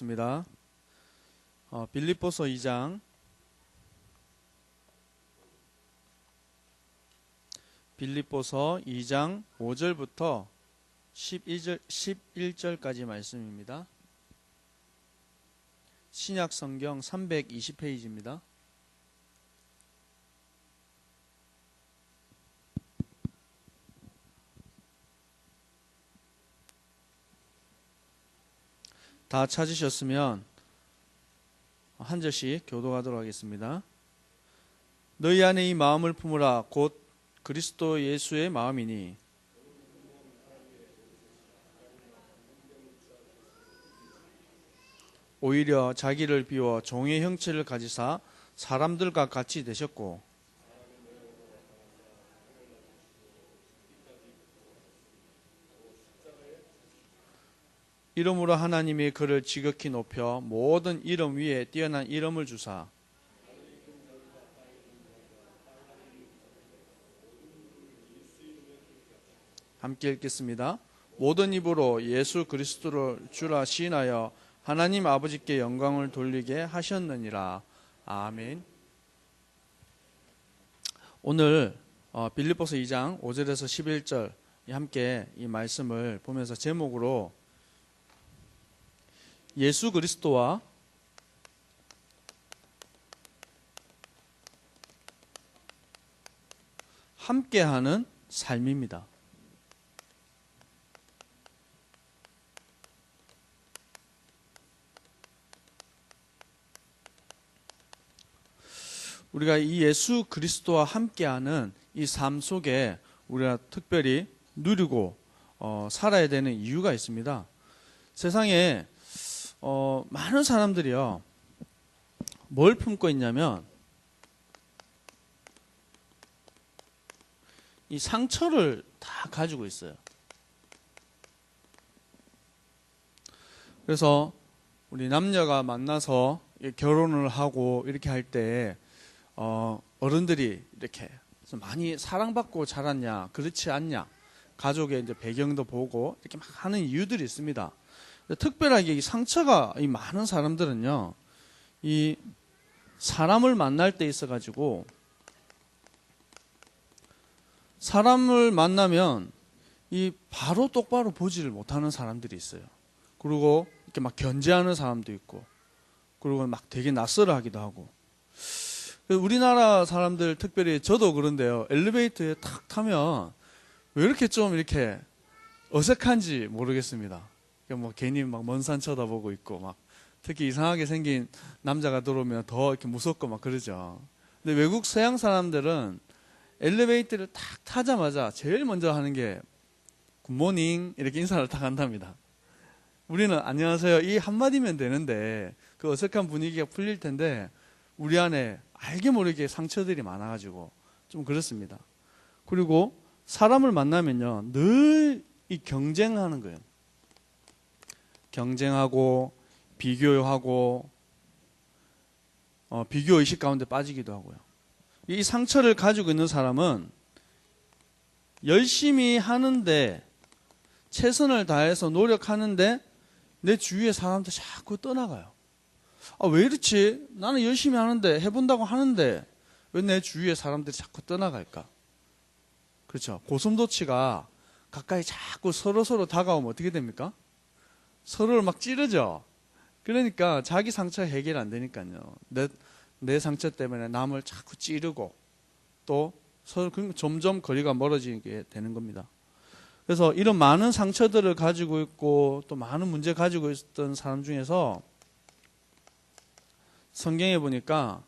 읽겠습니다. 빌립보서 2장 5절부터 11절까지 말씀입니다. 신약 성경 320페이지입니다. 다 찾으셨으면 한 절씩 교독하도록 하겠습니다. 너희 안에 이 마음을 품으라. 곧 그리스도 예수의 마음이니 오히려 자기를 비워 종의 형체를 가지사 사람들과 같이 되셨고 이름으로 하나님이 그를 지극히 높여 모든 이름 위에 뛰어난 이름을 주사 함께 읽겠습니다. 모든 입으로 예수 그리스도를 주라 시인하여 하나님 아버지께 영광을 돌리게 하셨느니라. 아멘. 오늘 빌립보서 2장 5절에서 11절 함께 이 말씀을 보면서 제목으로 예수 그리스도와 함께하는 삶입니다. 우리가 이 예수 그리스도와 함께하는 이 삶 속에 우리가 특별히 누리고 살아야 되는 이유가 있습니다. 세상에 많은 사람들이요, 뭘 품고 있냐면 이 상처를 다 가지고 있어요. 그래서 우리 남녀가 만나서 결혼을 하고 이렇게 할 때 어른들이 이렇게 많이 사랑받고 자랐냐, 그렇지 않냐, 가족의 이제 배경도 보고 이렇게 막 하는 이유들이 있습니다. 특별하게 이 상처가 이 많은 사람들은요, 이 사람을 만날 때 있어가지고 사람을 만나면 이 바로 똑바로 보지를 못하는 사람들이 있어요. 그리고 이렇게 막 견제하는 사람도 있고, 그리고 막 되게 낯설어하기도 하고. 우리나라 사람들, 특별히 저도 그런데요, 엘리베이터에 탁 타면 왜 이렇게 좀 이렇게 어색한지 모르겠습니다. 뭐 괜히 막 먼 산 쳐다보고 있고, 막 특히 이상하게 생긴 남자가 들어오면 더 이렇게 무섭고 막 그러죠. 근데 외국 서양 사람들은 엘리베이터를 탁 타자마자 제일 먼저 하는 게 굿모닝 이렇게 인사를 탁 한답니다. 우리는 안녕하세요 이 한마디면 되는데 그 어색한 분위기가 풀릴 텐데 우리 안에 알게 모르게 상처들이 많아가지고 좀 그렇습니다. 그리고 사람을 만나면요, 늘 이 경쟁하는 거예요. 경쟁하고 비교하고 비교의식 가운데 빠지기도 하고요. 이 상처를 가지고 있는 사람은 열심히 하는데, 최선을 다해서 노력하는데 내 주위의 사람들 자꾸 떠나가요. 왜 이렇지? 나는 열심히 하는데, 해본다고 하는데 왜 내 주위의 사람들이 자꾸 떠나갈까? 그렇죠. 고슴도치가 가까이 자꾸 서로 다가오면 어떻게 됩니까? 서로를 막 찌르죠. 그러니까 자기 상처 해결 안 되니까요. 내 상처 때문에 남을 자꾸 찌르고 또 서로 점점 거리가 멀어지게 되는 겁니다. 그래서 이런 많은 상처들을 가지고 있고 또 많은 문제 가지고 있던 사람 중에서 성경에 보니까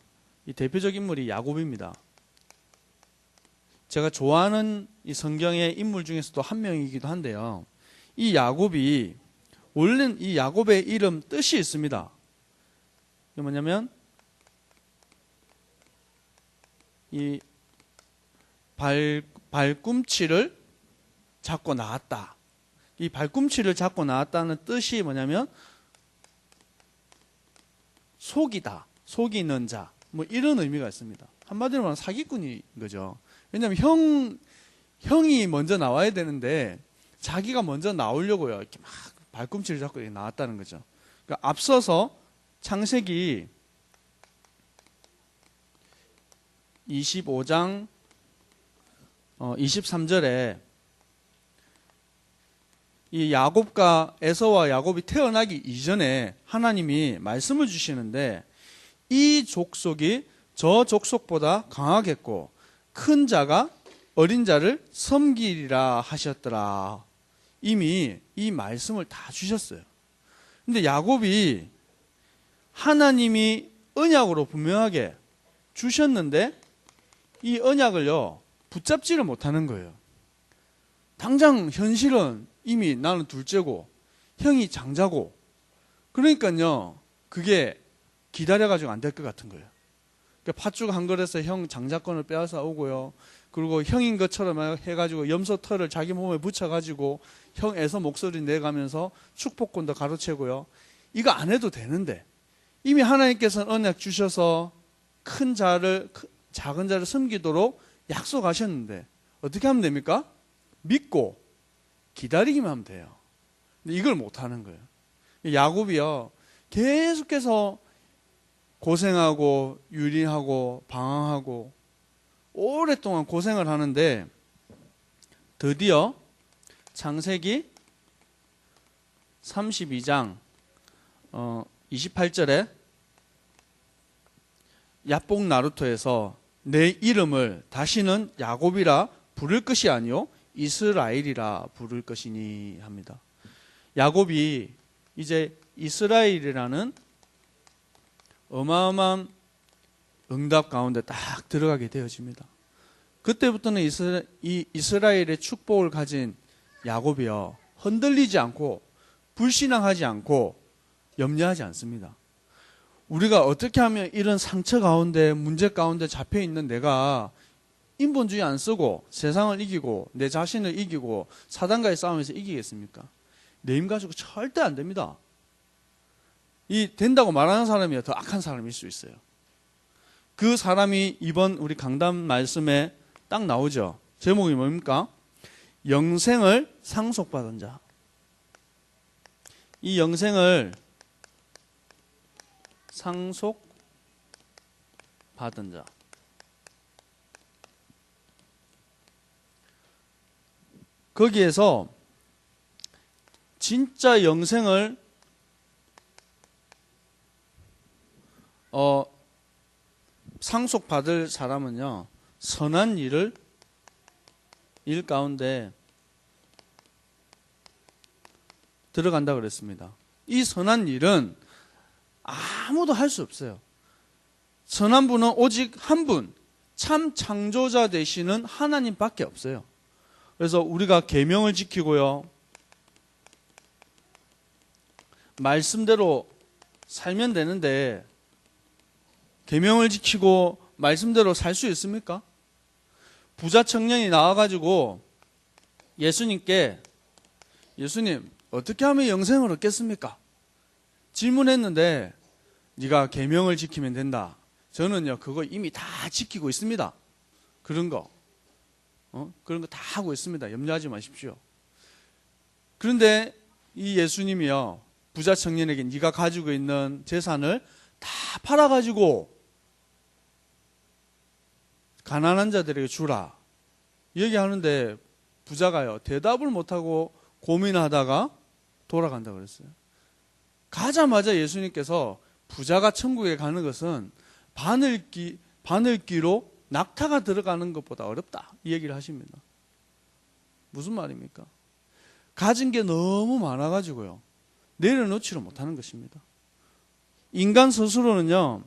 이 대표적 인물이 야곱입니다. 제가 좋아하는 이 성경의 인물 중에서도 한 명이기도 한데요. 이 야곱이 원래는 이 야곱의 이름 뜻이 있습니다. 이게 뭐냐면 이 발꿈치를 잡고 나왔다. 이 발꿈치를 잡고 나왔다는 뜻이 뭐냐면 속이다, 속이는 자, 뭐 이런 의미가 있습니다. 한마디로 말하면 사기꾼인 거죠. 왜냐하면 형이 먼저 나와야 되는데 자기가 먼저 나오려고요. 이렇게 막 발꿈치를 잡고 나왔다는 거죠. 그러니까 앞서서 창세기 25장 23절에 이 야곱과 에서와 야곱이 태어나기 이전에 하나님이 말씀을 주시는데 이 족속이 저 족속보다 강하겠고 큰 자가 어린 자를 섬기리라 하셨더라. 이미 이 말씀을 다 주셨어요. 근데 야곱이 하나님이 언약으로 분명하게 주셨는데 이 언약을요 붙잡지를 못하는 거예요. 당장 현실은 이미 나는 둘째고 형이 장자고 그러니까요 그게 기다려가지고 안 될 것 같은 거예요. 그러니까 팥죽 한 그릇에 형 장자권을 빼앗아 오고요. 그리고 형인 것처럼 해가지고 염소 털을 자기 몸에 붙여가지고 형 에서 목소리 내가면서 축복권도 가로채고요. 이거 안 해도 되는데 이미 하나님께서는 언약 주셔서 큰 자를 작은 자를 섬기도록 약속하셨는데 어떻게 하면 됩니까? 믿고 기다리기만 하면 돼요. 근데 이걸 못하는 거예요. 야곱이요 계속해서 고생하고 유린하고 방황하고 오랫동안 고생을 하는데 드디어 창세기 32장 28절에 야복 나루토에서 내 이름을 다시는 야곱이라 부를 것이 아니요 이스라엘이라 부를 것이니 합니다. 야곱이 이제 이스라엘이라는 어마어마한 응답 가운데 딱 들어가게 되어집니다. 그때부터는 이 이스라엘의 축복을 가진 야곱이요 흔들리지 않고 불신앙하지 않고 염려하지 않습니다. 우리가 어떻게 하면 이런 상처 가운데 문제 가운데 잡혀 있는 내가 인본주의 안 쓰고 세상을 이기고 내 자신을 이기고 사단과의 싸움에서 이기겠습니까? 내 힘 가지고 절대 안 됩니다. 이 된다고 말하는 사람이 더 악한 사람일 수 있어요. 그 사람이 이번 우리 강단 말씀에 딱 나오죠. 제목이 뭡니까? 영생을 상속받은 자. 이 영생을 상속받은 자. 거기에서 진짜 영생을 상속받을 사람은요 선한 일 가운데 들어간다 그랬습니다. 이 선한 일은 아무도 할 수 없어요. 선한 분은 오직 한 분, 참 창조자 되시는 하나님밖에 없어요. 그래서 우리가 계명을 지키고요 말씀대로 살면 되는데 계명을 지키고 말씀대로 살 수 있습니까? 부자 청년이 나와가지고 예수님께 예수님 어떻게 하면 영생을 얻겠습니까? 질문했는데 네가 계명을 지키면 된다. 저는요 그거 이미 다 지키고 있습니다. 그런 거 다 하고 있습니다. 염려하지 마십시오. 그런데 이 예수님이요 부자 청년에게 네가 가지고 있는 재산을 다 팔아가지고 가난한 자들에게 주라 얘기하는데 부자가요 대답을 못하고 고민하다가 돌아간다 그랬어요. 가자마자 예수님께서 부자가 천국에 가는 것은 바늘귀로 낙타가 들어가는 것보다 어렵다 이 얘기를 하십니다. 무슨 말입니까? 가진 게 너무 많아가지고요 내려놓지를 못하는 것입니다. 인간 스스로는요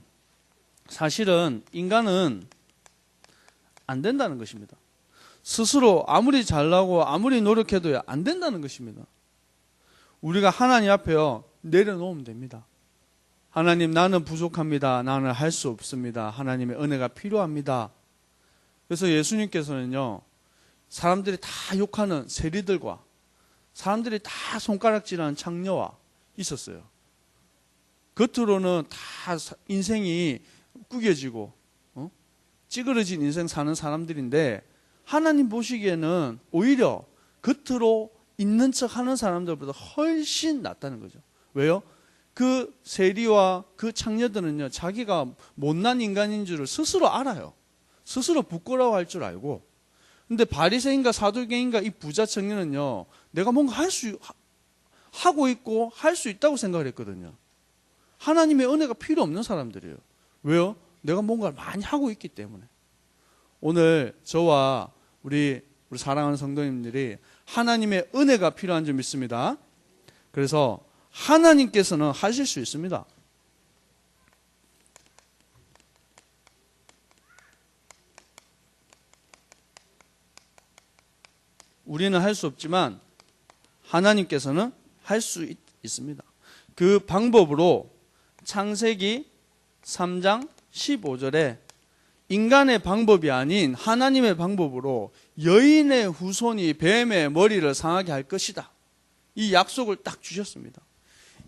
사실은 인간은 안 된다는 것입니다. 스스로 아무리 잘나고 아무리 노력해도 안 된다는 것입니다. 우리가 하나님 앞에요 내려놓으면 됩니다. 하나님 나는 부족합니다. 나는 할 수 없습니다. 하나님의 은혜가 필요합니다. 그래서 예수님께서는요 사람들이 다 욕하는 세리들과 사람들이 다 손가락질하는 창녀와 있었어요. 겉으로는 다 인생이 구겨지고 찌그러진 인생 사는 사람들인데 하나님 보시기에는 오히려 겉으로 있는 척 하는 사람들보다 훨씬 낫다는 거죠. 왜요? 그 세리와 그 창녀들은요, 자기가 못난 인간인 줄을 스스로 알아요. 스스로 부끄러워할 줄 알고. 근데 바리새인과 사두개인과 이 부자 청년은요, 내가 뭔가 하고 있고 할 수 있다고 생각을 했거든요. 하나님의 은혜가 필요 없는 사람들이에요. 왜요? 내가 뭔가를 많이 하고 있기 때문에. 오늘 저와 우리 사랑하는 성도님들이 하나님의 은혜가 필요한 줄 믿습니다. 그래서 하나님께서는 하실 수 있습니다. 우리는 할 수 없지만 하나님께서는 할 수 있습니다. 그 방법으로 창세기 3장 15절에 인간의 방법이 아닌 하나님의 방법으로 여인의 후손이 뱀의 머리를 상하게 할 것이다. 이 약속을 딱 주셨습니다.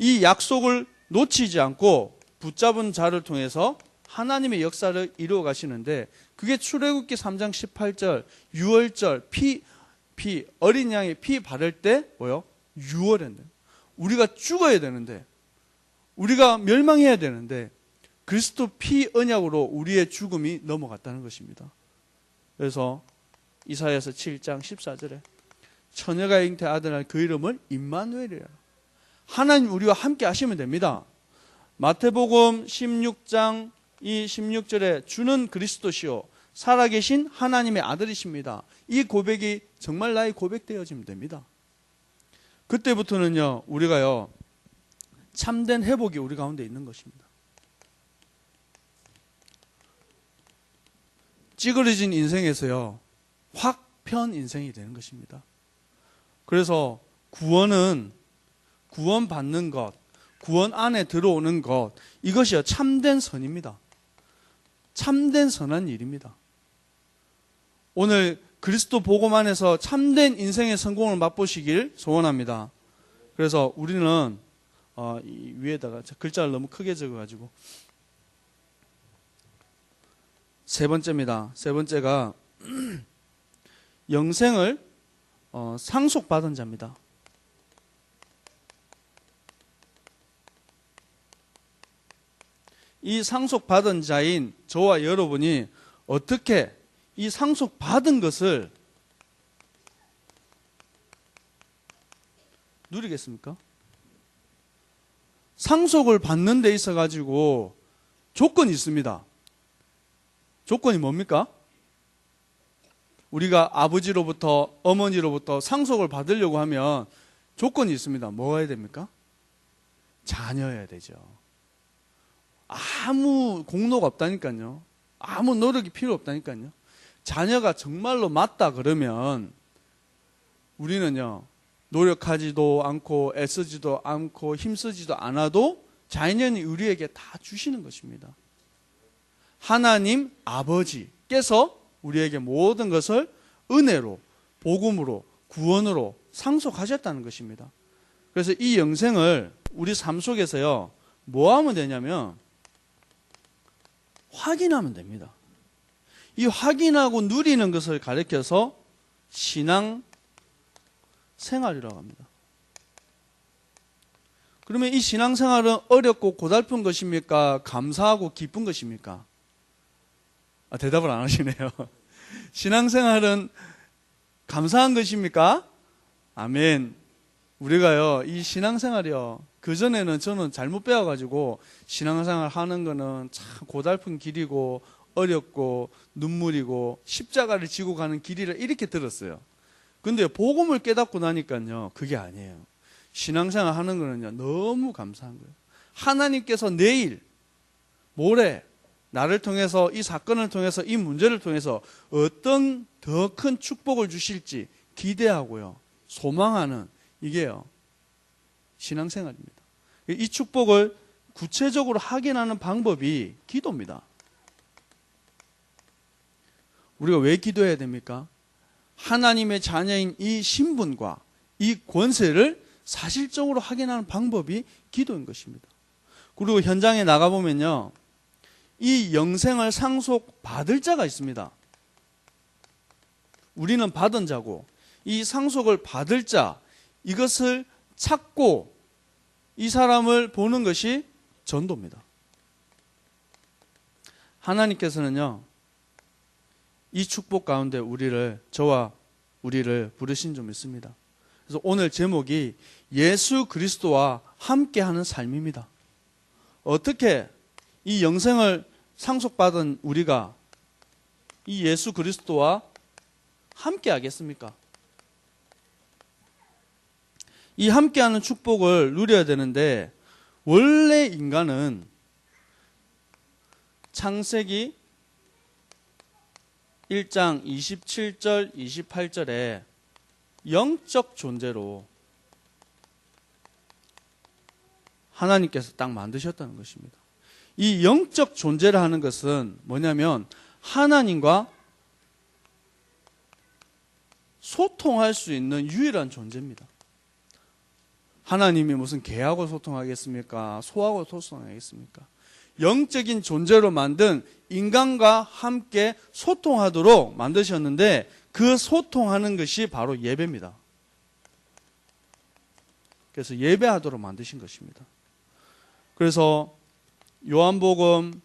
이 약속을 놓치지 않고 붙잡은 자를 통해서 하나님의 역사를 이루어 가시는데, 그게 출애굽기 3장 18절 유월절 어린 양의 피 바를 때 뭐요? 유월인데 우리가 죽어야 되는데, 우리가 멸망해야 되는데 그리스도 피 언약으로 우리의 죽음이 넘어갔다는 것입니다. 그래서 이사야서 7장 14절에 처녀가 잉태 아들 낳은 그 이름을 임마누엘이라. 하나님 우리와 함께 하시면 됩니다. 마태복음 16장 16절에 주는 그리스도시요 살아계신 하나님의 아들이십니다. 이 고백이 정말 나의 고백되어지면 됩니다. 그때부터는요, 우리가요, 참된 회복이 우리 가운데 있는 것입니다. 찌그러진 인생에서요, 확 편 인생이 되는 것입니다. 그래서 구원받는 것, 구원 안에 들어오는 것, 이것이요, 참된 선입니다. 참된 선한 일입니다. 오늘 그리스도 복음 안에서 참된 인생의 성공을 맛보시길 소원합니다. 그래서 우리는 이 위에다가 글자를 너무 크게 적어가지고 세 번째입니다. 세 번째가 영생을 상속받은 자입니다. 이 상속받은 자인 저와 여러분이 어떻게 이 상속받은 것을 누리겠습니까? 상속을 받는 데 있어 가지고 조건이 있습니다. 조건이 뭡니까? 우리가 아버지로부터 어머니로부터 상속을 받으려고 하면 조건이 있습니다. 뭐가 해야 됩니까? 자녀여야 되죠. 아무 공로가 없다니까요. 아무 노력이 필요 없다니까요. 자녀가 정말로 맞다 그러면 우리는요, 노력하지도 않고 애쓰지도 않고 힘쓰지도 않아도 자연히 우리에게 다 주시는 것입니다. 하나님 아버지께서 우리에게 모든 것을 은혜로, 복음으로, 구원으로 상속하셨다는 것입니다. 그래서 이 영생을 우리 삶 속에서요, 뭐 하면 되냐면 확인하면 됩니다. 이 확인하고 누리는 것을 가리켜서 신앙 생활이라고 합니다. 그러면 이 신앙 생활은 어렵고 고달픈 것입니까? 감사하고 기쁜 것입니까? 대답을 안 하시네요. 신앙 생활은 감사한 것입니까? 아멘. 우리가요, 이 신앙 생활이요, 그전에는 저는 잘못 배워가지고 신앙생활 하는 거는 참 고달픈 길이고 어렵고 눈물이고 십자가를 지고 가는 길이라 이렇게 들었어요. 근데 복음을 깨닫고 나니까요, 그게 아니에요. 신앙생활 하는 거는요, 너무 감사한 거예요. 하나님께서 내일, 모레 나를 통해서, 이 사건을 통해서, 이 문제를 통해서 어떤 더 큰 축복을 주실지 기대하고요, 소망하는, 이게요, 신앙생활입니다. 이 축복을 구체적으로 확인하는 방법이 기도입니다. 우리가 왜 기도해야 됩니까? 하나님의 자녀인 이 신분과 이 권세를 사실적으로 확인하는 방법이 기도인 것입니다. 그리고 현장에 나가보면요, 이 영생을 상속받을 자가 있습니다. 우리는 받은 자고, 이 상속을 받을 자, 이것을 찾고 이 사람을 보는 것이 전도입니다. 하나님께서는요, 이 축복 가운데 저와 우리를 부르신 줄 믿습니다. 그래서 오늘 제목이 예수 그리스도와 함께하는 삶입니다. 어떻게 이 영생을 상속받은 우리가 이 예수 그리스도와 함께하겠습니까? 이 함께하는 축복을 누려야 되는데, 원래 인간은 창세기 1장 27절 28절에 영적 존재로 하나님께서 딱 만드셨다는 것입니다. 이 영적 존재를 하는 것은 뭐냐면 하나님과 소통할 수 있는 유일한 존재입니다. 하나님이 무슨 개하고 소통하겠습니까? 소하고 소통하겠습니까? 영적인 존재로 만든 인간과 함께 소통하도록 만드셨는데, 그 소통하는 것이 바로 예배입니다. 그래서 예배하도록 만드신 것입니다. 그래서 요한복음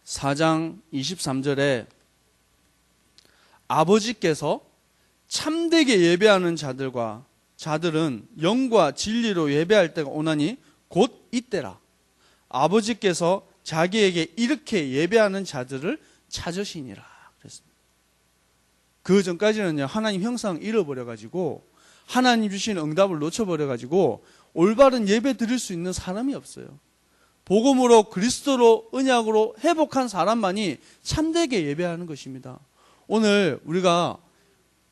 4장 23절에 아버지께서 참되게 예배하는 자들은 영과 진리로 예배할 때가 오나니 곧 이때라. 아버지께서 자기에게 이렇게 예배하는 자들을 찾으시니라 그랬습니다. 그 전까지는요, 하나님 형상 잃어버려가지고 하나님 주신 응답을 놓쳐버려가지고 올바른 예배 드릴 수 있는 사람이 없어요. 복음으로 그리스도로 언약으로 회복한 사람만이 참되게 예배하는 것입니다. 오늘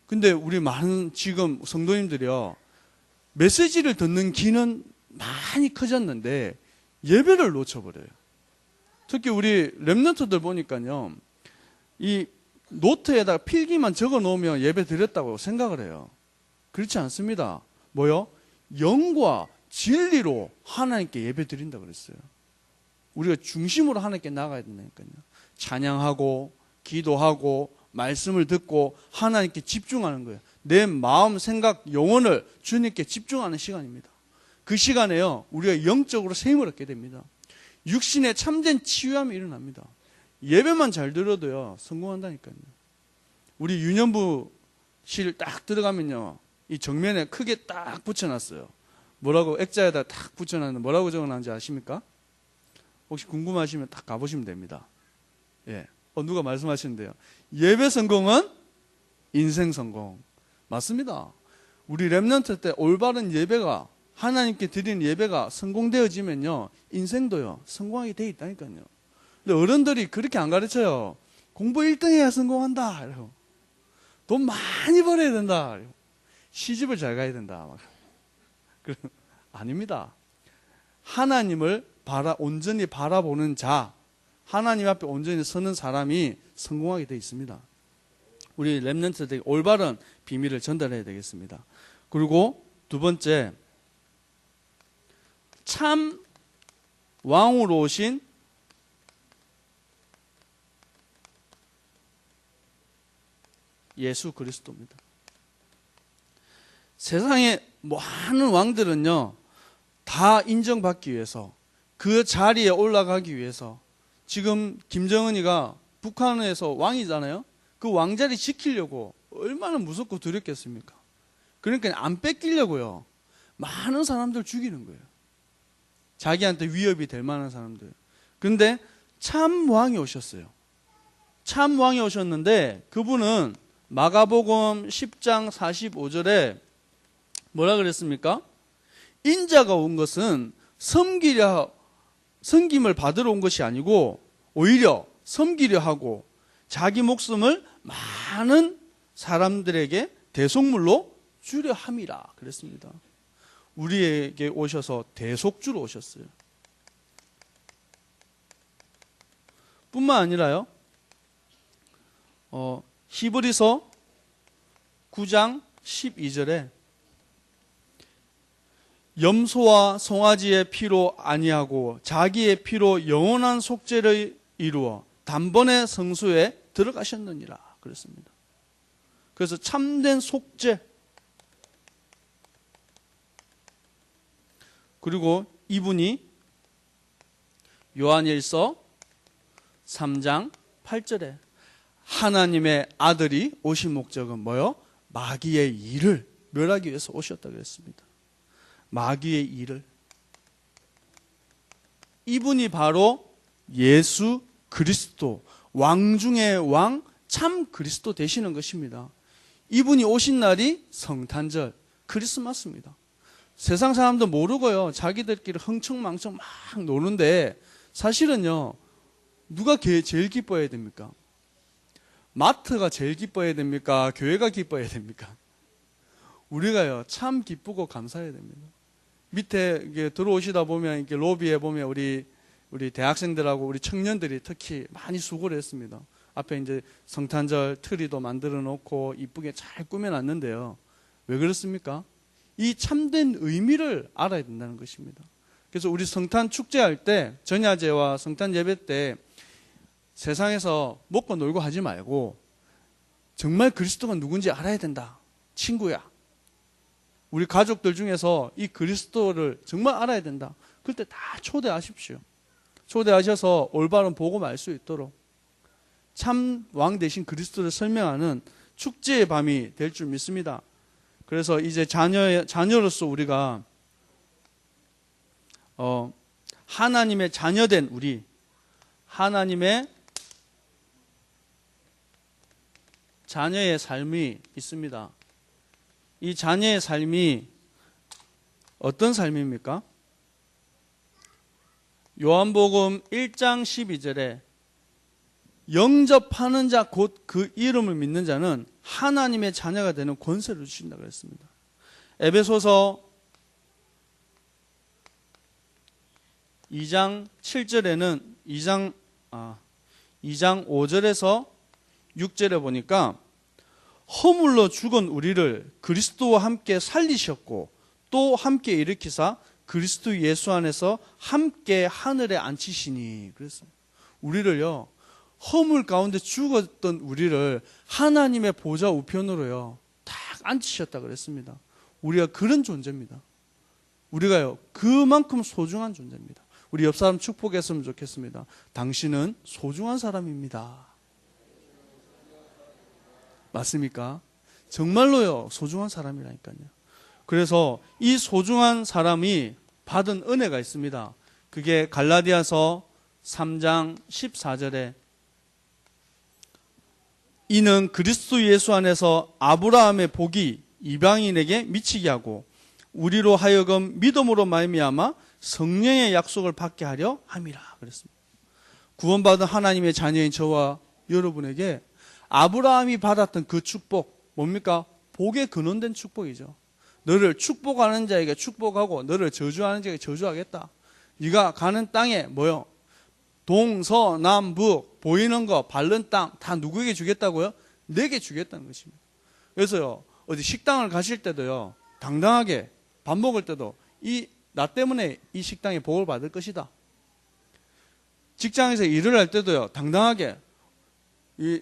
근데 우리 많은 지금 성도님들이요, 메시지를 듣는 귀는 많이 커졌는데 예배를 놓쳐버려요. 특히 우리 렘넌트들 보니까요, 이 노트에다가 필기만 적어 놓으면 예배 드렸다고 생각을 해요. 그렇지 않습니다. 뭐요? 영과 진리로 하나님께 예배 드린다 그랬어요. 우리가 중심으로 하나님께 나가야 된다니까요. 찬양하고 기도하고 말씀을 듣고 하나님께 집중하는 거예요. 내 마음, 생각, 영혼을 주님께 집중하는 시간입니다. 그 시간에요, 우리가 영적으로 세임을 얻게 됩니다. 육신에 참된 치유함이 일어납니다. 예배만 잘 들어도요, 성공한다니까요. 우리 유년부실 딱 들어가면요, 이 정면에 크게 딱 붙여놨어요. 뭐라고, 액자에다 딱 붙여놨는데 뭐라고 적어놨는지 아십니까? 혹시 궁금하시면 딱 가보시면 됩니다. 예. 누가 말씀하시는데요. 예배 성공은 인생 성공. 맞습니다. 우리 렘넌트 때 올바른 예배가, 하나님께 드리는 예배가 성공되어지면요, 인생도요, 성공하게 돼 있다니까요. 근데 어른들이 그렇게 안 가르쳐요. 공부 1등 해야 성공한다. 이러고. 돈 많이 벌어야 된다. 이러고. 시집을 잘 가야 된다. 아닙니다. 하나님을 온전히 바라보는 자, 하나님 앞에 온전히 서는 사람이 성공하게 되어 있습니다. 우리 렘넌트들에게 올바른 비밀을 전달해야 되겠습니다. 그리고 두 번째, 참 왕으로 오신 예수 그리스도입니다. 세상에 많은 왕들은요, 다 인정받기 위해서, 그 자리에 올라가기 위해서, 지금 김정은이가 북한에서 왕이잖아요. 그 왕자리 지키려고 얼마나 무섭고 두렵겠습니까? 그러니까 안 뺏기려고요, 많은 사람들 죽이는 거예요. 자기한테 위협이 될 만한 사람들. 그런데 참 왕이 오셨어요. 참 왕이 오셨는데 그분은 마가복음 10장 45절에 뭐라 그랬습니까? 인자가 온 것은 섬김을 받으러 온 것이 아니고 오히려 섬기려 하고 자기 목숨을 많은 사람들에게 대속물로 주려 함이라 그랬습니다. 우리에게 오셔서 대속주로 오셨어요. 뿐만 아니라요, 히브리서 9장 12절에 염소와 송아지의 피로 아니하고 자기의 피로 영원한 속죄를 이루어 단번에 성소에 들어가셨느니라 그랬습니다. 그래서 참된 속죄. 그리고 이분이 요한일서 3장 8절에 하나님의 아들이 오신 목적은 뭐요? 마귀의 일을 멸하기 위해서 오셨다 그랬습니다. 마귀의 일을. 이분이 바로 예수 그리스도, 왕 중의 왕, 참 그리스도 되시는 것입니다. 이분이 오신 날이 성탄절, 크리스마스입니다. 세상 사람도 모르고요, 자기들끼리 흥청망청 막 노는데 사실은요, 누가 제일 기뻐해야 됩니까? 마트가 제일 기뻐해야 됩니까? 교회가 기뻐해야 됩니까? 우리가요, 참 기쁘고 감사해야 됩니다. 밑에 이게 들어오시다 보면 이렇게 로비에 보면 우리 대학생들하고 우리 청년들이 특히 많이 수고를 했습니다. 앞에 이제 성탄절 트리도 만들어 놓고 이쁘게 잘 꾸며놨는데요. 왜 그렇습니까? 이 참된 의미를 알아야 된다는 것입니다. 그래서 우리 성탄 축제할 때, 전야제와 성탄 예배 때 세상에서 먹고 놀고 하지 말고 정말 그리스도가 누군지 알아야 된다. 친구야. 우리 가족들 중에서 이 그리스도를 정말 알아야 된다. 그럴 때 다 초대하십시오. 초대하셔서 올바른 복음 알 수 있도록 참 왕 대신 그리스도를 설명하는 축제의 밤이 될 줄 믿습니다. 그래서 이제 자녀로서 우리가 하나님의 자녀된 우리, 하나님의 자녀의 삶이 있습니다. 이 자녀의 삶이 어떤 삶입니까? 요한복음 1장 12절에 영접하는 자 곧 그 이름을 믿는 자는 하나님의 자녀가 되는 권세를 주신다고 했습니다. 에베소서 2장 7절에는 2장 5절에서 6절에 보니까 허물로 죽은 우리를 그리스도와 함께 살리셨고 또 함께 일으키사 그리스도 예수 안에서 함께 하늘에 앉히시니 그랬습니다. 우리를요, 허물 가운데 죽었던 우리를 하나님의 보좌 우편으로요 딱 앉히셨다 그랬습니다. 우리가 그런 존재입니다. 우리가요 그만큼 소중한 존재입니다. 우리 옆 사람 축복했으면 좋겠습니다. 당신은 소중한 사람입니다. 맞습니까? 정말로요 소중한 사람이라니까요. 그래서 이 소중한 사람이 받은 은혜가 있습니다. 그게 갈라디아서 3장 14절에 이는 그리스도 예수 안에서 아브라함의 복이 이방인에게 미치게 하고 우리로 하여금 믿음으로 말미암아 성령의 약속을 받게 하려 함이라 그랬습니다. 구원받은 하나님의 자녀인 저와 여러분에게 아브라함이 받았던 그 축복 뭡니까? 복에 근원된 축복이죠. 너를 축복하는 자에게 축복하고 너를 저주하는 자에게 저주하겠다. 네가 가는 땅에 뭐요? 동서남북 보이는 거 밟는 땅 다 누구에게 주겠다고요? 내게 주겠다는 것입니다. 그래서요 어디 식당을 가실 때도요 당당하게 밥 먹을 때도 나 때문에 이 식당에 복을 받을 것이다. 직장에서 일을 할 때도요 당당하게 이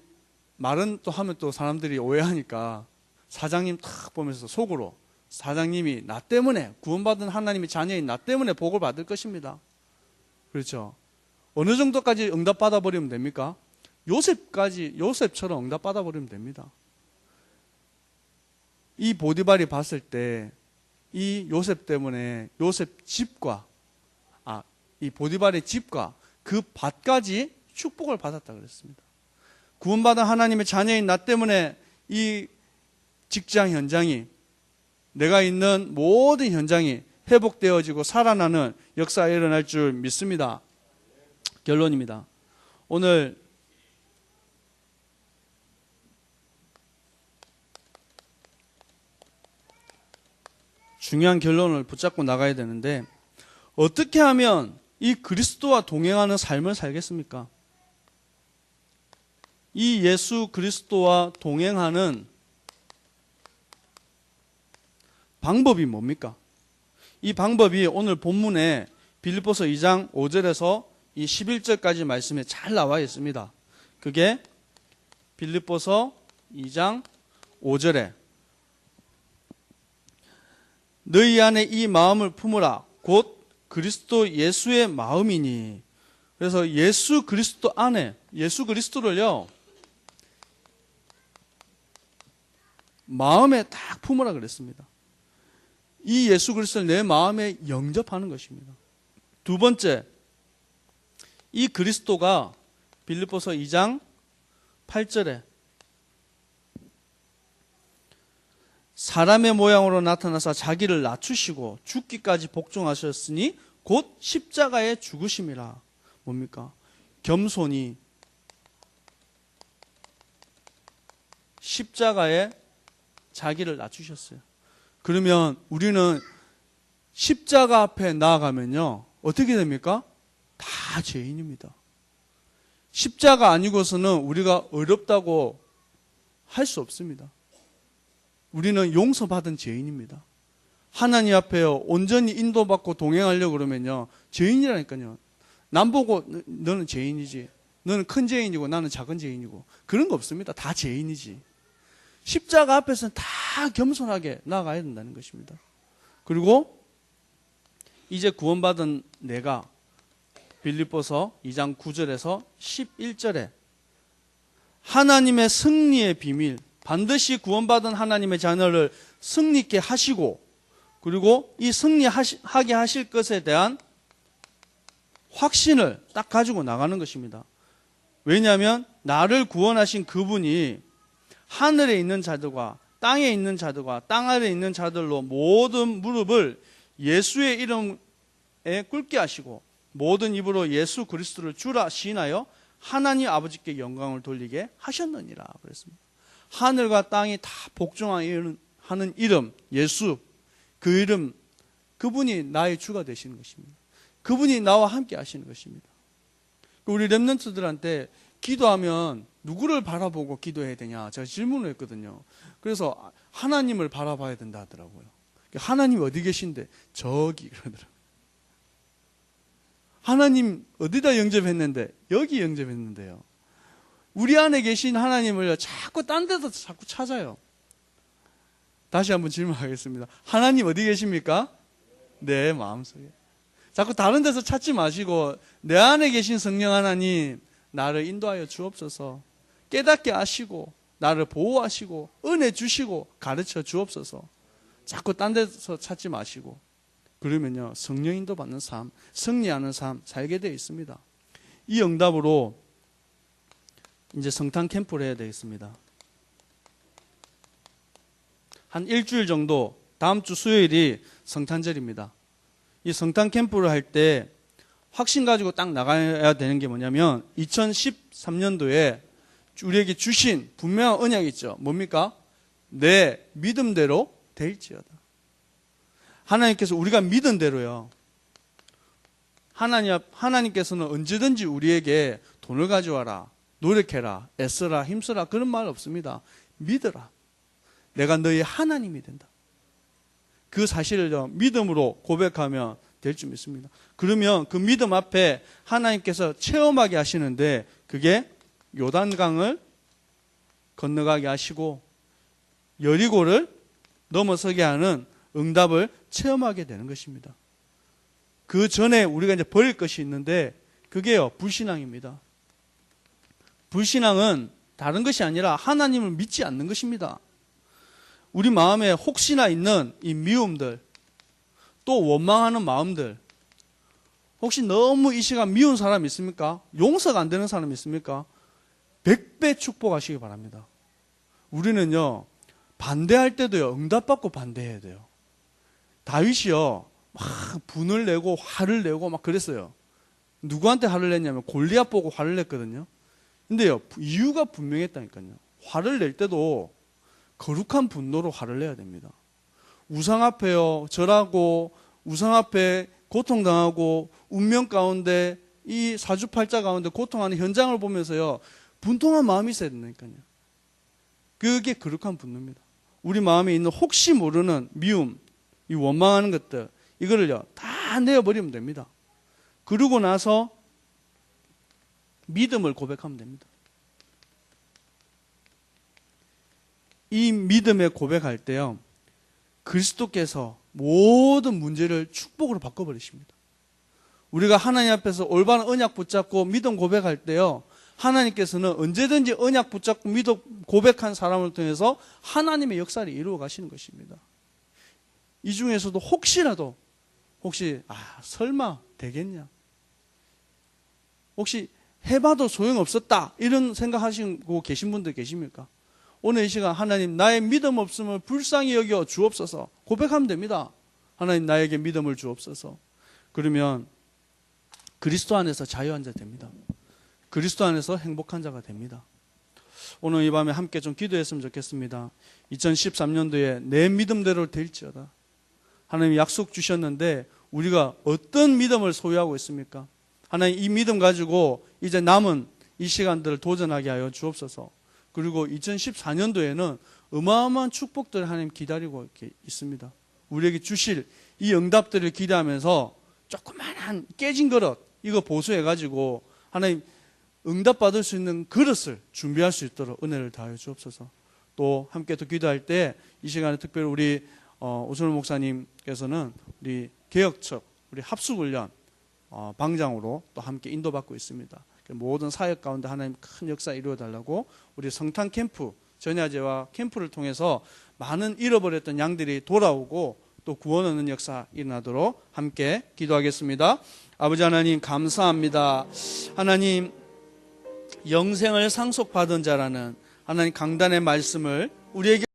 말은 또 하면 또 사람들이 오해하니까 사장님 탁 보면서 속으로 사장님이 나 때문에 구원받은 하나님의 자녀인 나 때문에 복을 받을 것입니다. 그렇죠? 어느 정도까지 응답받아 버리면 됩니까? 요셉처럼 응답받아 버리면 됩니다. 이 보디발이 봤을 때 이 요셉 때문에 요셉 집과 이 보디발의 집과 그 밭까지 축복을 받았다 그랬습니다. 구원받은 하나님의 자녀인 나 때문에 이 직장 현장이 내가 있는 모든 현장이 회복되어지고 살아나는 역사가 일어날 줄 믿습니다. 결론입니다. 오늘 중요한 결론을 붙잡고 나가야 되는데 어떻게 하면 이 그리스도와 동행하는 삶을 살겠습니까? 이 예수 그리스도와 동행하는 방법이 뭡니까? 이 방법이 오늘 본문에 빌립보서 2장 5절에서 이 11절까지 말씀에 잘 나와 있습니다. 그게 빌립보서 2장 5절에 너희 안에 이 마음을 품으라 곧 그리스도 예수의 마음이니. 그래서 예수 그리스도 안에, 예수 그리스도를요 마음에 딱 품으라 그랬습니다. 이 예수 그리스도를 내 마음에 영접하는 것입니다. 두 번째, 이 그리스도가 빌립보서 2장 8절에 사람의 모양으로 나타나사 자기를 낮추시고 죽기까지 복종하셨으니 곧 십자가에 죽으심이라. 뭡니까? 겸손히 십자가에 자기를 낮추셨어요. 그러면 우리는 십자가 앞에 나아가면요 어떻게 됩니까? 다 죄인입니다. 십자가 아니고서는 우리가 어렵다고 할 수 없습니다. 우리는 용서받은 죄인입니다. 하나님 앞에요 온전히 인도받고 동행하려고 그러면요 죄인이라니까요. 남 보고 너는 죄인이지, 너는 큰 죄인이고 나는 작은 죄인이고 그런 거 없습니다. 다 죄인이지. 십자가 앞에서는 다 겸손하게 나아가야 된다는 것입니다. 그리고 이제 구원받은 내가 빌립보서 2장 9절에서 11절에 하나님의 승리의 비밀, 반드시 구원받은 하나님의 자녀를 승리케 하시고 그리고 이 승리하게 하실 것에 대한 확신을 딱 가지고 나가는 것입니다. 왜냐하면 나를 구원하신 그분이 하늘에 있는 자들과 땅에 있는 자들과 땅 아래에 있는 자들로 모든 무릎을 예수의 이름에 꿇게 하시고 모든 입으로 예수 그리스도를 주라 시인하여 하나님 아버지께 영광을 돌리게 하셨느니라 그랬습니다. 하늘과 땅이 다 복종하는 이름 예수, 그 이름, 그분이 나의 주가 되시는 것입니다. 그분이 나와 함께 하시는 것입니다. 우리 렘넌트들한테 기도하면 누구를 바라보고 기도해야 되냐 제가 질문을 했거든요. 그래서 하나님을 바라봐야 된다 하더라고요. 하나님 어디 계신데? 저기 그러더라고요. 하나님 어디다 영접했는데? 여기 영접했는데요. 우리 안에 계신 하나님을 자꾸 딴 데서 자꾸 찾아요. 다시 한번 질문하겠습니다. 하나님 어디 계십니까? 내 마음속에. 자꾸 다른 데서 찾지 마시고 내 안에 계신 성령 하나님 나를 인도하여 주옵소서. 깨닫게 하시고 나를 보호하시고 은혜 주시고 가르쳐 주옵소서. 자꾸 딴 데서 찾지 마시고 그러면요 성령 인도 받는 삶, 승리하는 삶 살게 되어 있습니다. 이 응답으로 이제 성탄 캠프를 해야 되겠습니다. 한 일주일 정도, 다음 주 수요일이 성탄절입니다. 이 성탄 캠프를 할 때 확신 가지고 딱 나가야 되는 게 뭐냐면 2013년도에 우리에게 주신 분명한 언약이 있죠. 뭡니까? 내 믿음대로 될지어다. 하나님께서 우리가 믿은 대로요. 하나님께서는 언제든지 우리에게 돈을 가져와라, 노력해라, 애써라, 힘써라 그런 말 없습니다. 믿어라. 내가 너의 하나님이 된다. 그 사실을 믿음으로 고백하면 될 줄 믿습니다. 그러면 그 믿음 앞에 하나님께서 체험하게 하시는데 그게 요단강을 건너가게 하시고 여리고를 넘어서게 하는 응답을 체험하게 되는 것입니다. 그 전에 우리가 이제 버릴 것이 있는데 그게요 불신앙입니다. 불신앙은 다른 것이 아니라 하나님을 믿지 않는 것입니다. 우리 마음에 혹시나 있는 이 미움들, 또 원망하는 마음들, 혹시 너무 이 시간 미운 사람 있습니까? 용서가 안 되는 사람 있습니까? 100배 축복하시기 바랍니다. 우리는요 반대할 때도요 응답받고 반대해야 돼요. 다윗이요 막 분을 내고 화를 내고 막 그랬어요. 누구한테 화를 냈냐면 골리앗 보고 화를 냈거든요. 근데요 이유가 분명했다니까요. 화를 낼 때도 거룩한 분노로 화를 내야 됩니다. 우상 앞에요 절하고 우상 앞에 고통당하고 운명 가운데 이 사주팔자 가운데 고통하는 현장을 보면서요 분통한 마음이 있어야 된다니까요. 그게 거룩한 분노입니다. 우리 마음에 있는 혹시 모르는 미움, 이 원망하는 것들 이거를요 다 내어버리면 됩니다. 그러고 나서 믿음을 고백하면 됩니다. 이 믿음의 고백할 때요 그리스도께서 모든 문제를 축복으로 바꿔버리십니다. 우리가 하나님 앞에서 올바른 언약 붙잡고 믿음 고백할 때요, 하나님께서는 언제든지 언약 붙잡고 믿음 고백한 사람을 통해서 하나님의 역사를 이루어 가시는 것입니다. 이 중에서도 혹시라도 설마 되겠냐, 혹시 해봐도 소용없었다 이런 생각하시고 계신 분들 계십니까? 오늘 이 시간 하나님 나의 믿음 없음을 불쌍히 여겨 주옵소서 고백하면 됩니다. 하나님 나에게 믿음을 주옵소서. 그러면 그리스도 안에서 자유한 자 됩니다. 그리스도 안에서 행복한 자가 됩니다. 오늘 이 밤에 함께 좀 기도했으면 좋겠습니다. 2013년도에 내 믿음대로 될지어다. 하나님이 약속 주셨는데 우리가 어떤 믿음을 소유하고 있습니까? 하나님 이 믿음 가지고 이제 남은 이 시간들을 도전하게 하여 주옵소서. 그리고 2014년도에는 어마어마한 축복들을 하나님 기다리고 있습니다. 우리에게 주실 이 응답들을 기대하면서 조그만한 깨진 그릇 이거 보수해가지고 하나님 응답받을 수 있는 그릇을 준비할 수 있도록 은혜를 다하여 주옵소서. 또 함께 또 기도할 때 이 시간에 특별히 우리 오순호 목사님께서는 우리 개혁척 우리 합숙훈련 방장으로 또 함께 인도받고 있습니다. 모든 사역 가운데 하나님 큰 역사 이루어달라고 우리 성탄 캠프 전야제와 캠프를 통해서 많은 잃어버렸던 양들이 돌아오고 또 구원 얻는 역사 일어나도록 함께 기도하겠습니다. 아버지 하나님 감사합니다. 하나님 영생을 상속받은 자라는 하나님 강단의 말씀을 우리에게